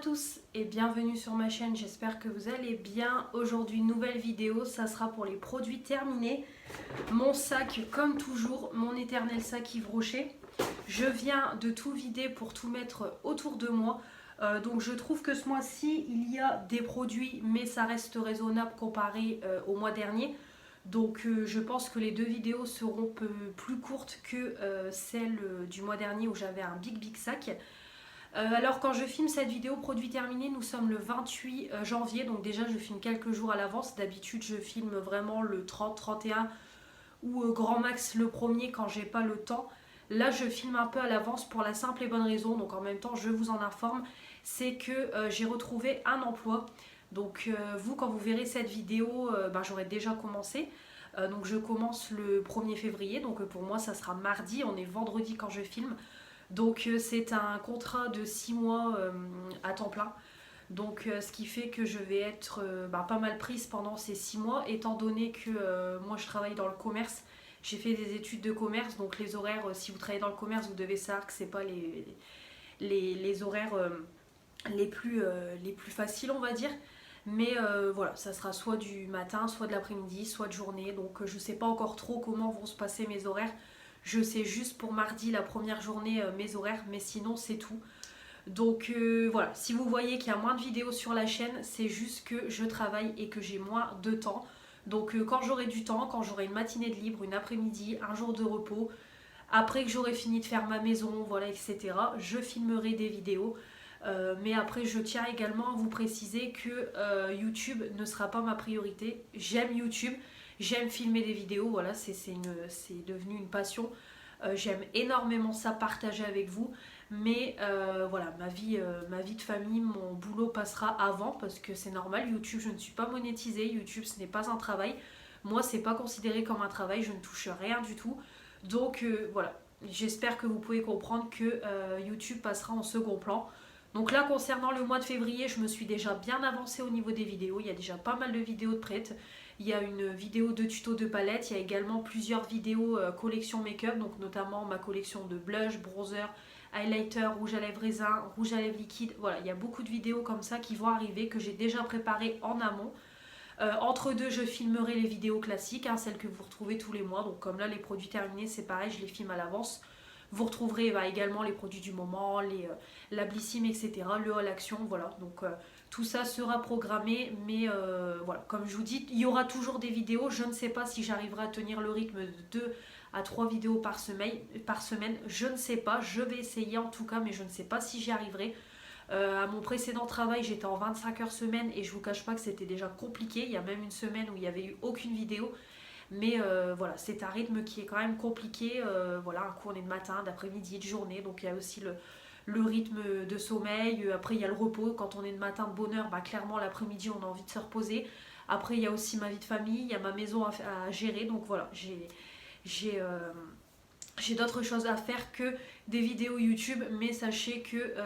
tous et bienvenue sur ma chaîne, j'espère que vous allez bien. Aujourd'hui, nouvelle vidéo, ça sera pour les produits terminés. Mon sac, comme toujours, mon éternel sac Yves Rocher. Je viens de tout vider pour tout mettre autour de moi. Donc je trouve que ce mois-ci, il y a des produits, mais ça reste raisonnable comparé au mois dernier. Donc je pense que les deux vidéos seront plus courtes que celle du mois dernier où j'avais un big sac. Alors quand je filme cette vidéo produit terminé, nous sommes le 28 janvier, donc déjà je filme quelques jours à l'avance. D'habitude je filme vraiment le 30, 31 ou grand max le premier quand j'ai pas le temps. Là je filme un peu à l'avance pour la simple et bonne raison, donc en même temps je vous en informe, c'est que j'ai retrouvé un emploi. Donc vous quand vous verrez cette vidéo, j'aurai déjà commencé. Donc je commence le 1er février, donc pour moi ça sera mardi, on est vendredi quand je filme. Donc c'est un contrat de 6 mois à temps plein. Donc ce qui fait que je vais être pas mal prise pendant ces 6 mois, étant donné que moi je travaille dans le commerce. J'ai fait des études de commerce, donc les horaires, si vous travaillez dans le commerce, vous devez savoir que c'est pas les horaires les plus faciles, on va dire. Mais voilà, ça sera soit du matin, soit de l'après-midi, soit de journée. Donc je sais pas encore trop comment vont se passer mes horaires. Je sais juste pour mardi, la première journée, mes horaires, mais sinon c'est tout. Donc voilà, si vous voyez qu'il y a moins de vidéos sur la chaîne, c'est juste que je travaille et que j'ai moins de temps. Donc quand j'aurai du temps, quand j'aurai une matinée de libre, une après-midi, un jour de repos, après que j'aurai fini de faire ma maison, voilà, etc., je filmerai des vidéos. Mais après, je tiens également à vous préciser que YouTube ne sera pas ma priorité. J'aime YouTube, j'aime filmer des vidéos, voilà, c'est devenu une passion. J'aime énormément ça partager avec vous. Mais voilà, ma vie de famille, mon boulot passera avant parce que c'est normal. YouTube, je ne suis pas monétisée. YouTube, ce n'est pas un travail. Moi, c'est pas considéré comme un travail. Je ne touche rien du tout. Donc voilà, j'espère que vous pouvez comprendre que YouTube passera en second plan. Donc là, concernant le mois de février, je me suis déjà bien avancée au niveau des vidéos. Il y a déjà pas mal de vidéos de prêtes. Il y a une vidéo de tuto de palette. Il y a également plusieurs vidéos collection make-up, donc notamment ma collection de blush, bronzer, highlighter, rouge à lèvres raisin, rouge à lèvres liquide. Voilà, il y a beaucoup de vidéos comme ça qui vont arriver, que j'ai déjà préparées en amont. Entre deux, je filmerai les vidéos classiques, celles que vous retrouvez tous les mois. Donc comme là, les produits terminés, c'est pareil, je les filme à l'avance. Vous retrouverez également les produits du moment, la Blissim, etc., le haul action, voilà. Donc tout ça sera programmé, mais voilà, comme je vous dis, il y aura toujours des vidéos. Je ne sais pas si j'arriverai à tenir le rythme de 2 à 3 vidéos par semaine. Je ne sais pas, je vais essayer en tout cas, mais je ne sais pas si j'y arriverai. À mon précédent travail, j'étais en 25 heures semaine et je vous cache pas que c'était déjà compliqué. Il y a même une semaine où il n'y avait eu aucune vidéo. Mais voilà, c'est un rythme qui est quand même compliqué. Voilà, un coup on est de matin, d'après-midi, de journée. Donc il y a aussi le rythme de sommeil. Après il y a le repos. Quand on est de matin de bonne heure, clairement l'après-midi on a envie de se reposer. Après il y a aussi ma vie de famille, il y a ma maison à gérer. Donc voilà, j'ai d'autres choses à faire que des vidéos YouTube. Mais sachez que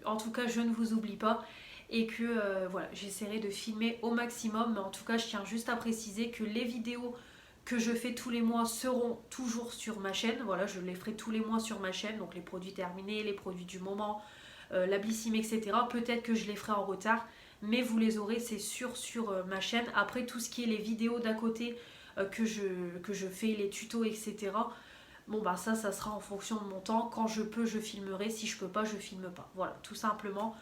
en tout cas je ne vous oublie pas. Et que voilà, j'essaierai de filmer au maximum. Mais en tout cas je tiens juste à préciser que les vidéos que je fais tous les mois seront toujours sur ma chaîne. Voilà, je les ferai tous les mois sur ma chaîne. Donc les produits terminés, les produits du moment, la Blissim, etc. Peut-être que je les ferai en retard, mais vous les aurez, c'est sûr, sur ma chaîne. Après, tout ce qui est les vidéos d'à côté que je fais, les tutos, etc. Bon, ça sera en fonction de mon temps. Quand je peux, je filmerai. Si je peux pas, je filme pas. Voilà, tout simplement.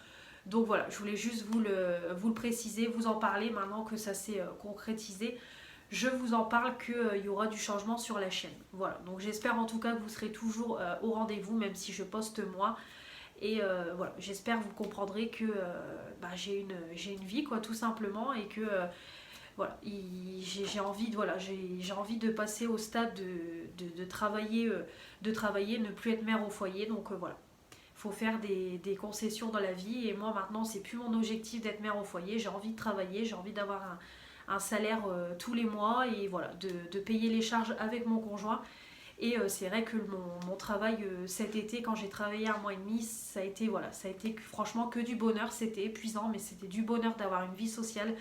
Donc voilà, je voulais juste vous le préciser, vous en parler maintenant que ça s'est concrétisé. Je vous en parle qu'il y aura du changement sur la chaîne. Voilà, donc j'espère en tout cas que vous serez toujours au rendez-vous, même si je poste moi. Et voilà, j'espère que vous comprendrez que j'ai une vie, quoi, tout simplement. Et que voilà, j'ai envie, voilà, j'ai envie de passer au stade de travailler, ne plus être mère au foyer. Donc voilà, il faut faire des concessions dans la vie. Et moi maintenant, c'est plus mon objectif d'être mère au foyer. J'ai envie de travailler, j'ai envie d'avoir un salaire tous les mois et voilà, de payer les charges avec mon conjoint. Et c'est vrai que mon travail cet été, quand j'ai travaillé 1 mois et demi, ça a été franchement que du bonheur. C'était épuisant, mais c'était du bonheur d'avoir une vie sociale,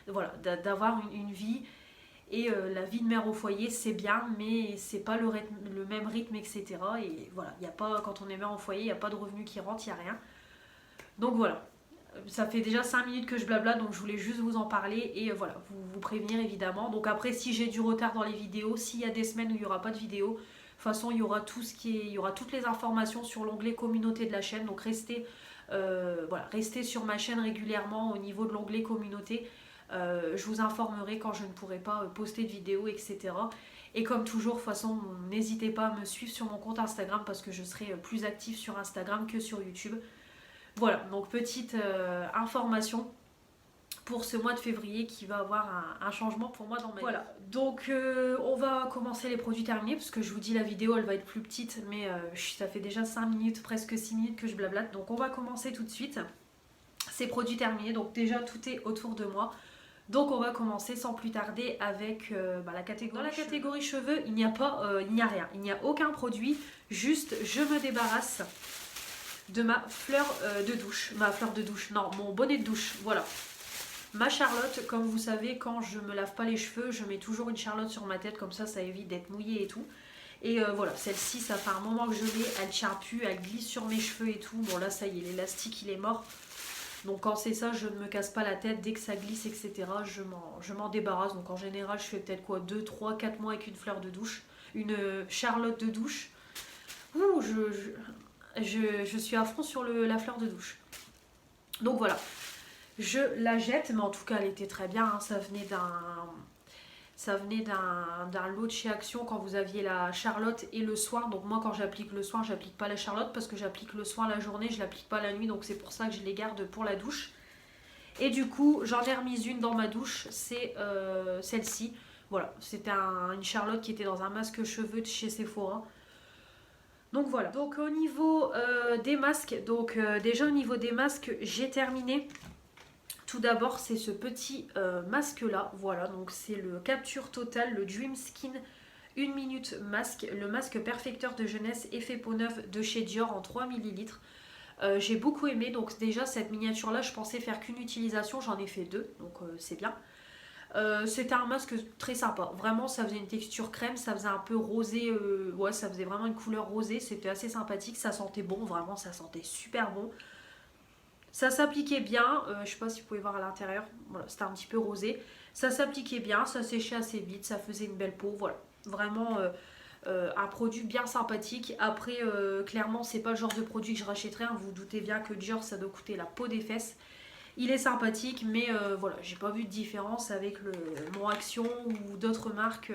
voilà, d'avoir une vie. Et la vie de mère au foyer, c'est bien, mais c'est pas le même rythme, etc. Et voilà, y a pas, quand on est mère au foyer, il n'y a pas de revenus qui rentrent, il n'y a rien. Donc voilà. Ça fait déjà 5 minutes que je blabla, donc je voulais juste vous en parler et voilà, vous prévenir évidemment. Donc après, si j'ai du retard dans les vidéos, s'il y a des semaines où il n'y aura pas de vidéo, de toute façon, il y aura il y aura toutes les informations sur l'onglet communauté de la chaîne. Donc voilà, restez sur ma chaîne régulièrement au niveau de l'onglet communauté. Je vous informerai quand je ne pourrai pas poster de vidéos, etc. Et comme toujours, de toute façon, n'hésitez pas à me suivre sur mon compte Instagram parce que je serai plus active sur Instagram que sur YouTube. Voilà, donc petite information pour ce mois de février qui va avoir un changement pour moi dans ma vie. Voilà, donc on va commencer les produits terminés parce que je vous dis la vidéo elle va être plus petite mais ça fait déjà 5 minutes, presque 6 minutes que je blablate. Donc on va commencer tout de suite ces produits terminés, donc déjà tout est autour de moi. Donc on va commencer sans plus tarder avec la catégorie. Dans la catégorie cheveux, il n'y a rien, il n'y a aucun produit, juste je me débarrasse de ma fleur de douche. Non, mon bonnet de douche, voilà. Ma Charlotte, comme vous savez, quand je me lave pas les cheveux, je mets toujours une Charlotte sur ma tête, comme ça évite d'être mouillée et tout. Et voilà, celle-ci, ça fait un moment que je l'ai, elle tient plus, elle glisse sur mes cheveux et tout. Bon là, ça y est, l'élastique, il est mort. Donc quand c'est ça, je ne me casse pas la tête, dès que ça glisse, etc., je m'en débarrasse. Donc en général, je fais peut-être quoi, 2, 3, 4 mois avec une fleur de douche, une Charlotte de douche. Ouh, je suis à fond sur la fleur de douche. Donc voilà, je la jette, mais en tout cas elle était très bien, hein. Ça venait d'un lot de chez Action quand vous aviez la Charlotte et le soir. Donc moi quand j'applique le soir, j'applique pas la Charlotte parce que j'applique le soir la journée, je l'applique pas la nuit, donc c'est pour ça que je les garde pour la douche. Et du coup j'en ai remis une dans ma douche, c'est celle-ci. Voilà, c'était une Charlotte qui était dans un masque cheveux de chez Sephora. Donc voilà, donc au niveau des masques, déjà au niveau des masques, j'ai terminé. Tout d'abord, c'est ce petit masque là, voilà, donc c'est le Capture Total, le Dream Skin 1 minute masque, le masque perfecteur de jeunesse effet peau neuve de chez Dior en 3 ml. J'ai beaucoup aimé, donc déjà cette miniature là, je pensais faire qu'une utilisation, j'en ai fait 2, donc c'est bien. C'était un masque très sympa, vraiment ça faisait une texture crème, ça faisait un peu rosé, ouais ça faisait vraiment une couleur rosée, c'était assez sympathique, ça sentait bon, vraiment ça sentait super bon. Ça s'appliquait bien, je sais pas si vous pouvez voir à l'intérieur, voilà, c'était un petit peu rosé, ça s'appliquait bien, ça séchait assez vite, ça faisait une belle peau, voilà, vraiment un produit bien sympathique. Après clairement c'est pas le genre de produit que je rachèterais, hein. Vous vous doutez bien que Dior ça doit coûter la peau des fesses. Il est sympathique, mais voilà, j'ai pas vu de différence avec mon Action ou d'autres marques.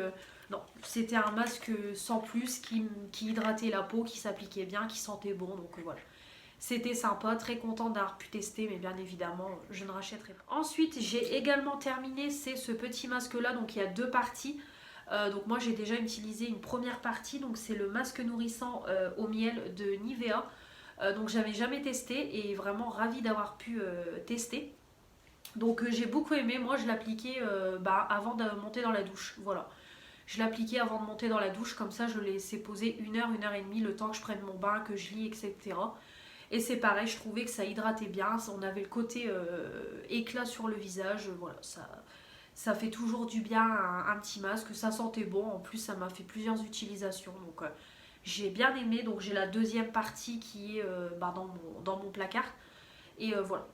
Non, c'était un masque sans plus qui hydratait la peau, qui s'appliquait bien, qui sentait bon. Donc voilà, c'était sympa, très contente d'avoir pu tester, mais bien évidemment, je ne rachèterai pas. Ensuite, j'ai également terminé, c'est ce petit masque-là. Donc il y a 2 parties. Donc moi j'ai déjà utilisé une première partie, donc c'est le masque nourrissant au miel de Nivea. Donc j'avais jamais testé et vraiment ravie d'avoir pu tester. Donc j'ai beaucoup aimé, moi je l'appliquais avant de monter dans la douche, voilà. Je l'appliquais avant de monter dans la douche, comme ça je le laissais poser 1 heure, 1 heure et demie, le temps que je prenne mon bain, que je lis, etc. Et c'est pareil, je trouvais que ça hydratait bien, on avait le côté éclat sur le visage, voilà, ça fait toujours du bien un petit masque, ça sentait bon, en plus ça m'a fait plusieurs utilisations, donc j'ai bien aimé. Donc j'ai la deuxième partie qui est dans mon placard. Et voilà,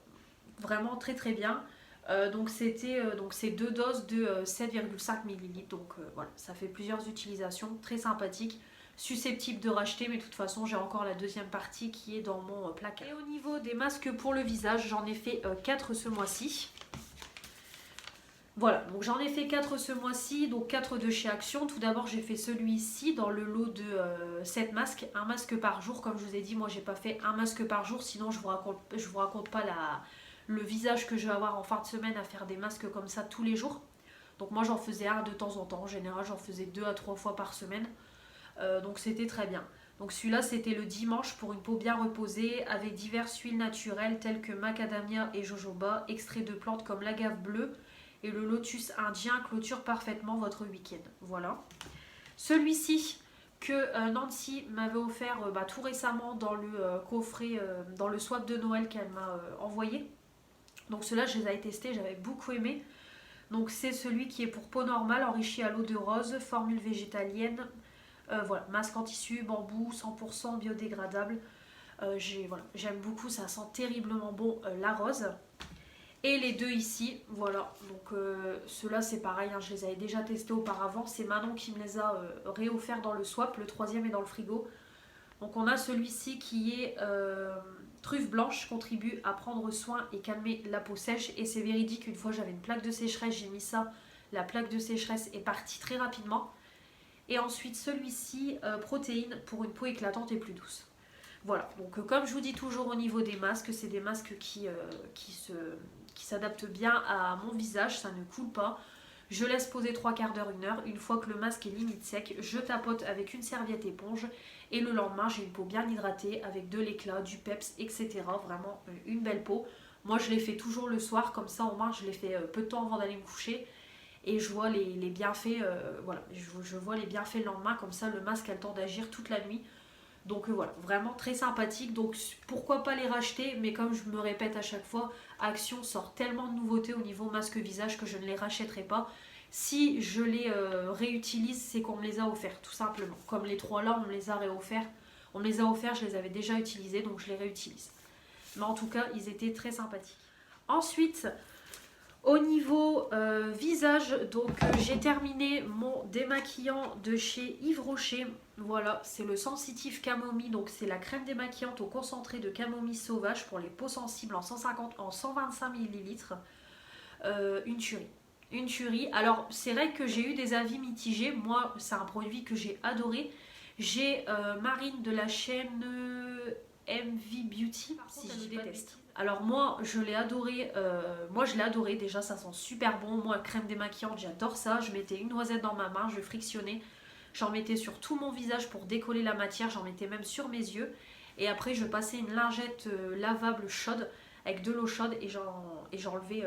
vraiment très très bien. Donc c'est 2 doses de 7,5 ml. Donc voilà, ça fait plusieurs utilisations, très sympathique. Susceptible de racheter, mais de toute façon j'ai encore la deuxième partie qui est dans mon placard. Et au niveau des masques pour le visage, j'en ai fait 4 ce mois-ci. Voilà, donc j'en ai fait 4 ce mois-ci, donc 4 de chez Action. Tout d'abord j'ai fait celui-ci dans le lot de 7 masques, un masque par jour. Comme je vous ai dit, moi j'ai pas fait un masque par jour, sinon je vous raconte pas le visage que je vais avoir en fin de semaine à faire des masques comme ça tous les jours. Donc moi j'en faisais un de temps en temps, en général j'en faisais 2 à 3 fois par semaine. Donc c'était très bien. Donc celui-là c'était le dimanche pour une peau bien reposée avec diverses huiles naturelles telles que macadamia et jojoba, extraits de plantes comme l'agave bleue et le lotus indien clôture parfaitement votre week-end. Voilà. Celui-ci que Nancy m'avait offert tout récemment dans le coffret, dans le swap de Noël qu'elle m'a envoyé. Donc ceux-là je les avais testés, j'avais beaucoup aimé. Donc c'est celui qui est pour peau normale, enrichi à l'eau de rose, formule végétalienne. Voilà, masque en tissu, bambou, 100% biodégradable. Voilà, j'aime beaucoup, ça sent terriblement bon la rose. Et les deux ici, voilà, donc ceux-là c'est pareil, hein, je les avais déjà testés auparavant, c'est Manon qui me les a réofferts dans le swap, le troisième est dans le frigo. Donc on a celui-ci qui est truffe blanche, contribue à prendre soin et calmer la peau sèche, et c'est véridique, une fois j'avais une plaque de sécheresse, j'ai mis ça, la plaque de sécheresse est partie très rapidement. Et ensuite celui-ci, protéine pour une peau éclatante et plus douce. Voilà, donc comme je vous dis toujours au niveau des masques, c'est des masques qui s'adaptent bien à mon visage, ça ne coule pas. Je laisse poser 3 quarts d'heure, 1 heure. Une fois que le masque est limite sec, je tapote avec une serviette éponge. Et le lendemain, j'ai une peau bien hydratée avec de l'éclat, du peps, etc. Vraiment une belle peau. Moi, je les fais toujours le soir, comme ça au moins je les fais peu de temps avant d'aller me coucher. Et je vois les bienfaits, voilà, je vois les bienfaits le lendemain, comme ça le masque a le temps d'agir toute la nuit. Donc voilà, vraiment très sympathique. Donc pourquoi pas les racheter, mais comme je me répète à chaque fois, Action sort tellement de nouveautés au niveau masque visage que je ne les rachèterai pas. Si je les réutilise, c'est qu'on me les a offerts, tout simplement. Comme les trois là, on me les a réofferts. On me les a offerts, je les avais déjà utilisés, donc je les réutilise. Mais en tout cas, ils étaient très sympathiques. Ensuite, au niveau visage, donc j'ai terminé mon démaquillant de chez Yves Rocher. Voilà, c'est le Sensitive Camomille, donc c'est la crème démaquillante au concentré de camomille sauvage pour les peaux sensibles en 125 ml. Une tuerie. Une tuerie. Alors c'est vrai que j'ai eu des avis mitigés. Moi, c'est un produit que j'ai adoré. J'ai Marine de la chaîne MV Beauty, si je déteste. Alors moi je l'ai adoré, déjà, ça sent super bon. Moi crème démaquillante j'adore ça, je mettais une noisette dans ma main, je frictionnais, j'en mettais sur tout mon visage pour décoller la matière, j'en mettais même sur mes yeux, et après je passais une lingette lavable chaude avec de l'eau chaude et j'enlevais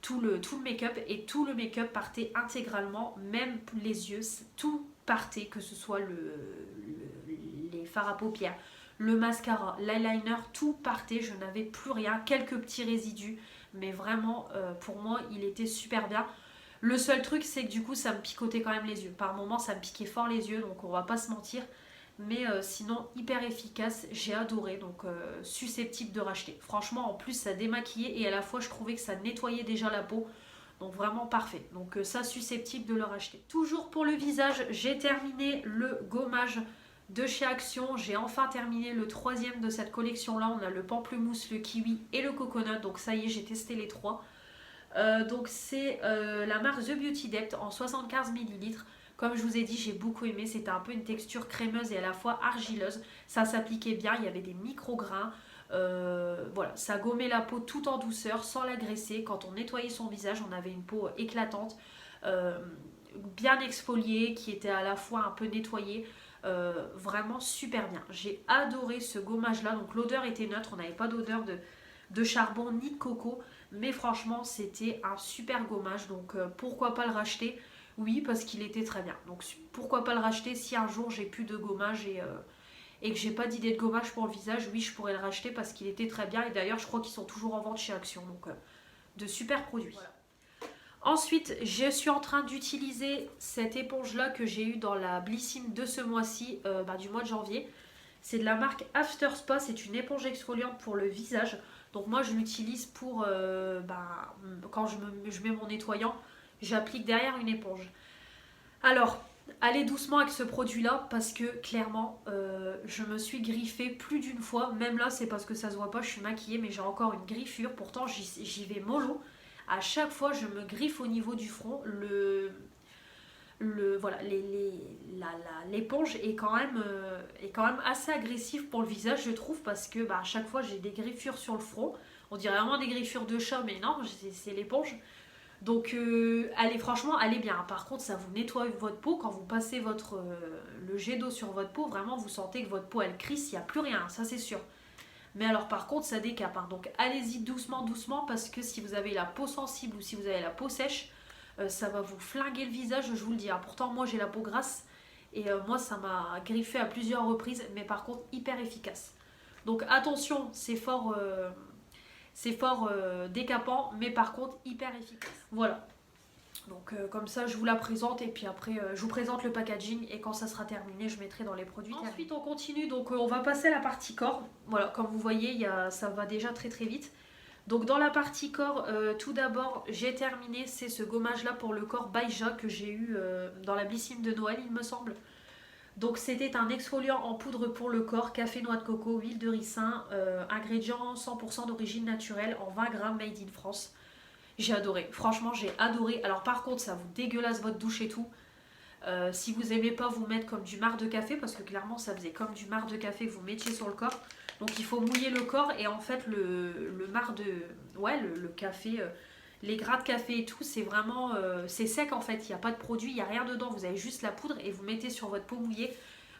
tout le make-up, et tout le make-up partait intégralement, même les yeux, tout partait, que ce soit les fards à paupières, le mascara, l'eyeliner, tout partait, je n'avais plus rien, quelques petits résidus, mais vraiment pour moi il était super bien. Le seul truc c'est que du coup ça me picotait quand même les yeux, par moments ça me piquait fort les yeux, donc on va pas se mentir, mais sinon hyper efficace, j'ai adoré, donc susceptible de racheter. Franchement en plus ça démaquillait et à la fois je trouvais que ça nettoyait déjà la peau, donc vraiment parfait, donc ça susceptible de le racheter. Toujours pour le visage, j'ai terminé le gommage de chez Action. J'ai enfin terminé le troisième de cette collection là. On a le pamplemousse, le kiwi et le coconut, donc ça y est, j'ai testé les trois. Donc c'est la marque The Beauty Depth en 75 ml. Comme je vous ai dit, j'ai beaucoup aimé, c'était un peu une texture crémeuse et à la fois argileuse, ça s'appliquait bien, il y avait des micro-grains. Voilà, ça gommait la peau tout en douceur sans l'agresser. Quand on nettoyait son visage, on avait une peau éclatante, bien exfoliée, qui était à la fois un peu nettoyée. Vraiment super bien, j'ai adoré ce gommage là. Donc l'odeur était neutre, on n'avait pas d'odeur de charbon ni de coco, mais franchement c'était un super gommage, donc pourquoi pas le racheter. Oui, parce qu'il était très bien, donc pourquoi pas le racheter si un jour j'ai plus de gommage et que j'ai pas d'idée de gommage pour le visage. Oui, je pourrais le racheter parce qu'il était très bien, et d'ailleurs je crois qu'ils sont toujours en vente chez Action, donc de super produits. Voilà. Ensuite, je suis en train d'utiliser cette éponge-là que j'ai eue dans la Blissine de ce mois-ci, du mois de janvier. C'est de la marque After Spa, c'est une éponge exfoliante pour le visage. Donc moi, je l'utilise pour, quand je mets mon nettoyant, j'applique derrière une éponge. Alors, allez doucement avec ce produit-là parce que clairement, je me suis griffée plus d'une fois. Même là, c'est parce que ça se voit pas, je suis maquillée, mais j'ai encore une griffure. Pourtant, j'y vais mollo. À chaque fois, je me griffe au niveau du front. Voilà, l'éponge est quand même assez agressive pour le visage, je trouve, parce que à chaque fois, j'ai des griffures sur le front. On dirait vraiment des griffures de chat, mais non, c'est l'éponge. Donc, franchement, elle est bien. Par contre, ça vous nettoie votre peau. Quand vous passez le jet d'eau sur votre peau, vraiment, vous sentez que votre peau, elle crisse, il n'y a plus rien, ça c'est sûr. Mais alors par contre ça décape, hein. Donc allez-y doucement doucement, parce que si vous avez la peau sensible ou si vous avez la peau sèche, ça va vous flinguer le visage, je vous le dis, hein. Pourtant moi j'ai la peau grasse et moi ça m'a griffé à plusieurs reprises, mais par contre hyper efficace. Donc attention, c'est fort décapant, mais par contre hyper efficace. Voilà. Donc comme ça je vous la présente et puis après je vous présente le packaging et quand ça sera terminé je mettrai dans les produits terminés. Ensuite on continue, donc on va passer à la partie corps. Voilà, comme vous voyez ça va déjà très vite. Donc dans la partie corps, tout d'abord j'ai terminé, c'est ce gommage là pour le corps Baija que j'ai eu dans la Blissim de Noël il me semble. Donc c'était un exfoliant en poudre pour le corps, café, noix de coco, huile de ricin, ingrédients 100% d'origine naturelle en 20 grammes made in France. J'ai adoré, franchement j'ai adoré. Alors par contre ça vous dégueulasse votre douche et tout. Si vous aimez pas vous mettre comme du marc de café, parce que clairement ça faisait comme du marc de café que vous mettiez sur le corps. Donc il faut mouiller le corps et en fait le marc de... Ouais le café, les gras de café et tout c'est vraiment... c'est sec en fait, il n'y a pas de produit, il n'y a rien dedans. Vous avez juste la poudre et vous mettez sur votre peau mouillée.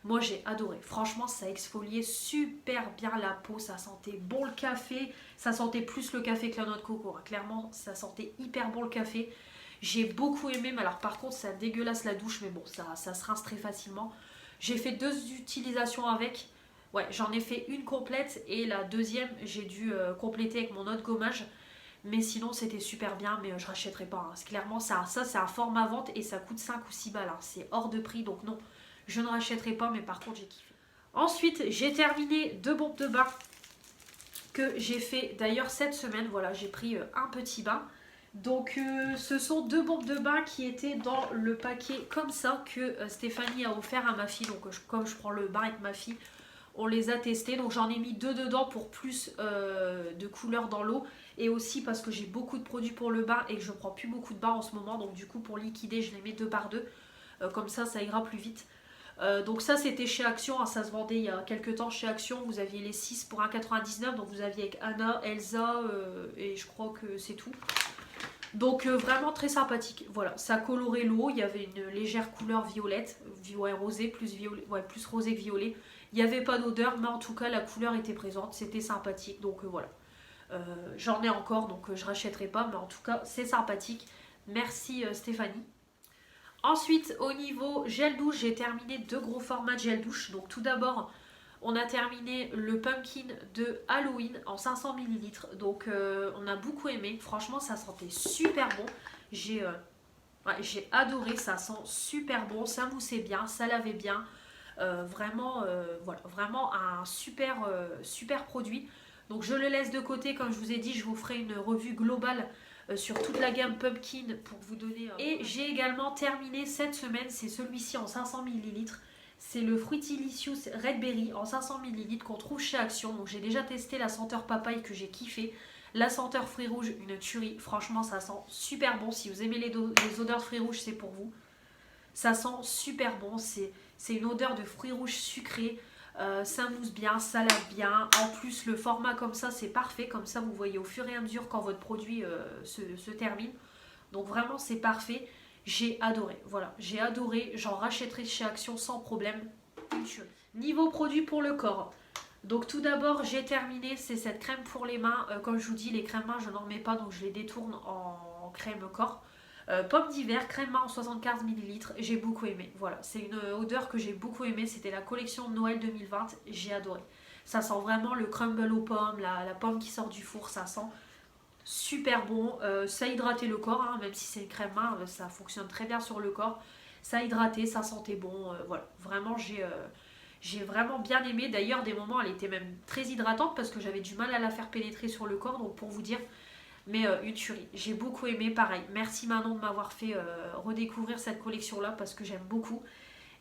Moi j'ai adoré, franchement ça exfoliait super bien la peau, ça sentait bon le café, ça sentait plus le café que la noix de coco, clairement ça sentait hyper bon le café. J'ai beaucoup aimé, mais alors par contre ça dégueulasse la douche, mais bon ça se rince très facilement. J'ai fait 2 utilisations avec, ouais j'en ai fait une complète et la deuxième j'ai dû compléter avec mon autre gommage. Mais sinon c'était super bien, mais je rachèterai pas, hein. Clairement ça c'est un format vente et ça coûte 5 ou 6 balles, hein. C'est hors de prix donc non. Je ne rachèterai pas, mais par contre j'ai kiffé. Ensuite, j'ai terminé 2 bombes de bain que j'ai fait d'ailleurs cette semaine. Voilà, j'ai pris un petit bain. Donc ce sont 2 bombes de bain qui étaient dans le paquet comme ça que Stéphanie a offert à ma fille. Donc comme je prends le bain avec ma fille, on les a testés. Donc j'en ai mis 2 dedans pour plus de couleur dans l'eau. Et aussi parce que j'ai beaucoup de produits pour le bain et que je prends plus beaucoup de bain en ce moment. Donc du coup pour liquider, je les mets 2 par 2. Comme ça ira plus vite. Donc ça c'était chez Action, hein, ça se vendait il y a quelques temps chez Action, vous aviez les 6 pour 1,99, donc vous aviez avec Anna, Elsa et je crois que c'est tout. Donc vraiment très sympathique, voilà, ça colorait l'eau, il y avait une légère couleur violette, ouais, rosé, plus rosé que violet. Il n'y avait pas d'odeur, mais en tout cas la couleur était présente, c'était sympathique, donc voilà. J'en ai encore, donc je rachèterai pas, mais en tout cas c'est sympathique. Merci Stéphanie. Ensuite, au niveau gel douche, j'ai terminé 2 gros formats de gel douche. Donc tout d'abord, on a terminé le pumpkin de Halloween en 500 ml. Donc on a beaucoup aimé. Franchement, ça sentait super bon. J'ai adoré, ça sent super bon. Ça moussait bien, ça lavait bien. Voilà, vraiment un super produit. Donc je le laisse de côté. Comme je vous ai dit, je vous ferai une revue globale sur toute la gamme Pumpkin pour vous donner... Et j'ai également terminé cette semaine, c'est celui-ci en 500 ml. C'est le Fruitilicious Red Berry en 500 ml qu'on trouve chez Action. Donc j'ai déjà testé la senteur papaye que j'ai kiffé. La senteur fruits rouges, une tuerie. Franchement, ça sent super bon. Si vous aimez les odeurs de fruits rouges, c'est pour vous. Ça sent super bon. C'est une odeur de fruits rouges sucrés. Ça mousse bien, ça lave bien. En plus le format comme ça c'est parfait. Comme ça vous voyez au fur et à mesure quand votre produit se termine. Donc vraiment c'est parfait. J'ai adoré. Voilà, j'ai adoré. J'en rachèterai chez Action sans problème. Niveau produit pour le corps. Donc tout d'abord j'ai terminé. C'est cette crème pour les mains. Comme je vous dis les crèmes mains je n'en mets pas. Donc je les détourne en crème corps. Pomme d'hiver, crème main en 75 ml, j'ai beaucoup aimé. Voilà, c'est une odeur que j'ai beaucoup aimé. C'était la collection de Noël 2020, j'ai adoré. Ça sent vraiment le crumble aux pommes, la pomme qui sort du four, ça sent super bon. Ça hydratait le corps, hein, même si c'est une crème main, ça fonctionne très bien sur le corps. Ça hydratait, ça sentait bon. Voilà, vraiment j'ai vraiment bien aimé. D'ailleurs, des moments, elle était même très hydratante parce que j'avais du mal à la faire pénétrer sur le corps. Donc pour vous dire... Mais une tuerie, j'ai beaucoup aimé, pareil. Merci Manon de m'avoir fait redécouvrir cette collection-là parce que j'aime beaucoup.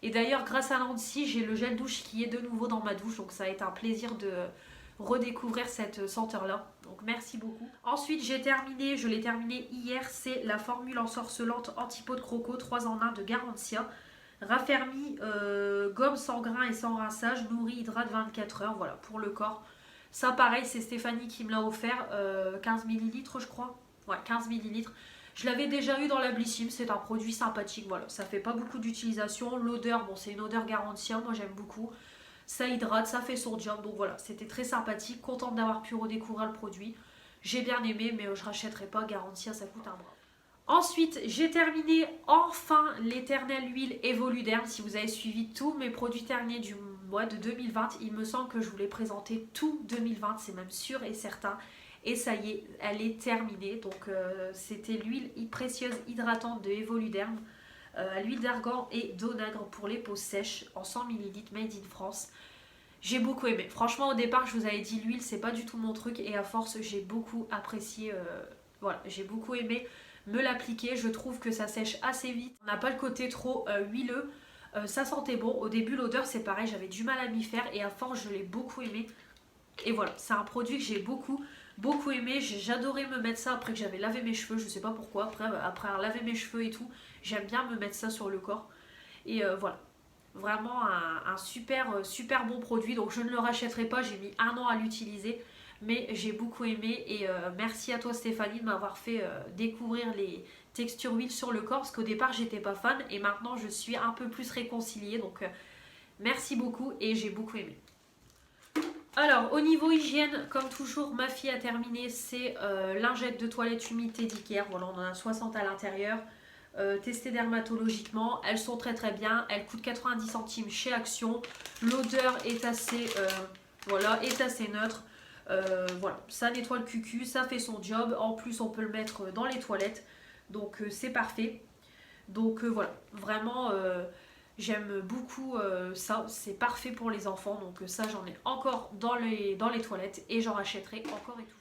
Et d'ailleurs, grâce à Nancy, j'ai le gel douche qui est de nouveau dans ma douche. Donc ça a été un plaisir de redécouvrir cette senteur-là. Donc merci beaucoup. Ensuite, je l'ai terminé hier. C'est la formule ensorcelante anti-peau de croco 3 en 1 de Garantia. Raffermi, gomme sans grain et sans rinçage, nourrit, hydrate 24 heures. Voilà, pour le corps. Ça pareil, c'est Stéphanie qui me l'a offert, 15 ml je crois. Ouais, 15 ml. Je l'avais déjà eu dans la Blissim, c'est un produit sympathique, voilà. Ça fait pas beaucoup d'utilisation. L'odeur, bon c'est une odeur Garantia, moi j'aime beaucoup. Ça hydrate, ça fait son job, donc voilà, c'était très sympathique. Contente d'avoir pu redécouvrir le produit. J'ai bien aimé, mais je rachèterai pas, Garantia ça coûte un bras. Ensuite, j'ai terminé enfin l'éternelle huile Evoluderm. Si vous avez suivi tous mes produits terminés du mois de 2020, il me semble que je vous l'ai présenté tout 2020, c'est même sûr et certain. Et ça y est, elle est terminée. Donc c'était l'huile précieuse hydratante de Evoluderm, à l'huile d'argan et d'onagre pour les peaux sèches en 100 ml made in France. J'ai beaucoup aimé. Franchement, au départ, je vous avais dit l'huile, c'est pas du tout mon truc. Et à force, j'ai beaucoup apprécié. Voilà, j'ai beaucoup aimé me l'appliquer. Je trouve que ça sèche assez vite. On n'a pas le côté trop huileux. Ça sentait bon. Au début, l'odeur, c'est pareil. J'avais du mal à m'y faire. Et à force, je l'ai beaucoup aimé. Et voilà, c'est un produit que j'ai beaucoup aimé. J'adorais me mettre ça après que j'avais lavé mes cheveux. Je sais pas pourquoi. Après avoir lavé mes cheveux et tout, j'aime bien me mettre ça sur le corps. Et voilà. Vraiment un super bon produit. Donc je ne le rachèterai pas. J'ai mis 1 an à l'utiliser. Mais j'ai beaucoup aimé. Et merci à toi Stéphanie de m'avoir fait découvrir les textures huile sur le corps. Parce qu'au départ j'étais pas fan. Et maintenant je suis un peu plus réconciliée. Donc merci beaucoup et j'ai beaucoup aimé. Alors au niveau hygiène, comme toujours, ma fille a terminé ses lingettes de toilette humide Teddy Care. Voilà, on en a 60 à l'intérieur. Testées dermatologiquement, elles sont très bien. Elles coûtent 90 centimes chez Action. L'odeur est assez, est assez neutre. Voilà, ça nettoie le cucu, ça fait son job. En plus, on peut le mettre dans les toilettes. Donc c'est parfait. Donc voilà, vraiment... j'aime beaucoup ça, c'est parfait pour les enfants, donc ça j'en ai encore dans les toilettes et j'en rachèterai encore et toujours.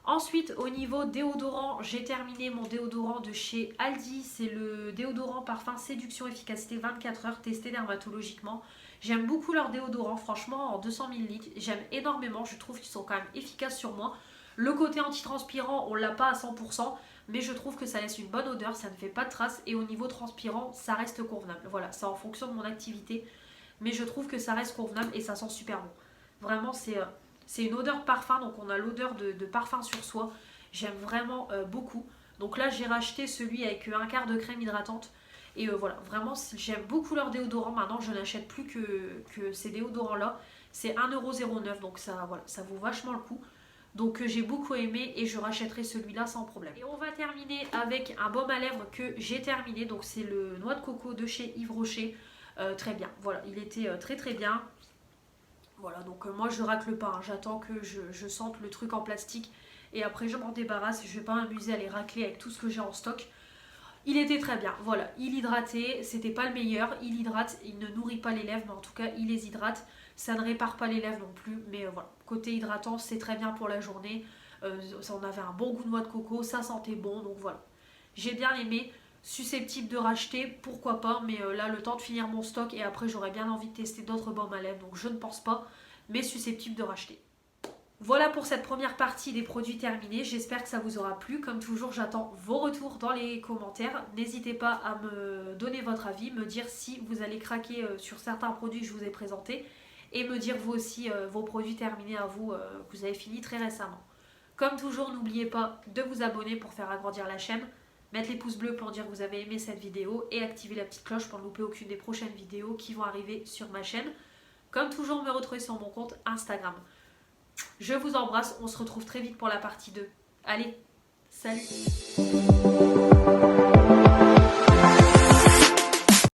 Ensuite au niveau déodorant, j'ai terminé mon déodorant de chez Aldi, c'est le déodorant parfum séduction efficacité 24 heures testé dermatologiquement. J'aime beaucoup leur déodorant, franchement en 200 ml, j'aime énormément, je trouve qu'ils sont quand même efficaces sur moi. Le côté antitranspirant, on l'a pas à 100%, mais je trouve que ça laisse une bonne odeur, ça ne fait pas de traces et au niveau transpirant, ça reste convenable. Voilà, c'est en fonction de mon activité, mais je trouve que ça reste convenable et ça sent super bon. Vraiment, c'est une odeur parfum, donc on a l'odeur de parfum sur soi. J'aime vraiment beaucoup. Donc là, j'ai racheté celui avec un quart de crème hydratante. Et voilà, vraiment, j'aime beaucoup leur déodorant. Maintenant, je n'achète plus que ces déodorants-là. C'est 1,09€, donc ça, voilà, ça vaut vachement le coup. Donc j'ai beaucoup aimé et je rachèterai celui-là sans problème. Et on va terminer avec un baume à lèvres que j'ai terminé. Donc c'est le noix de coco de chez Yves Rocher. Très bien, voilà, il était très bien. Voilà, donc moi je racle pas, hein. J'attends que je sente le truc en plastique et après je m'en débarrasse. Je vais pas m'amuser à les racler avec tout ce que j'ai en stock. Il était très bien, voilà, il hydratait, c'était pas le meilleur, il hydrate, il ne nourrit pas les lèvres, mais en tout cas il les hydrate. Ça ne répare pas les lèvres non plus, mais voilà, côté hydratant c'est très bien pour la journée. On avait un bon goût de noix de coco, ça sentait bon, donc voilà. J'ai bien aimé, susceptible de racheter, pourquoi pas, mais là le temps de finir mon stock et après j'aurais bien envie de tester d'autres baumes à lèvres, donc je ne pense pas, mais susceptible de racheter. Voilà pour cette première partie des produits terminés, j'espère que ça vous aura plu. Comme toujours, j'attends vos retours dans les commentaires. N'hésitez pas à me donner votre avis, me dire si vous allez craquer sur certains produits que je vous ai présentés et me dire vous aussi vos produits terminés à vous que vous avez fini très récemment. Comme toujours, n'oubliez pas de vous abonner pour faire agrandir la chaîne, mettre les pouces bleus pour dire que vous avez aimé cette vidéo et activer la petite cloche pour ne louper aucune des prochaines vidéos qui vont arriver sur ma chaîne. Comme toujours, me retrouver sur mon compte Instagram. Je vous embrasse, on se retrouve très vite pour la partie 2. Allez, salut!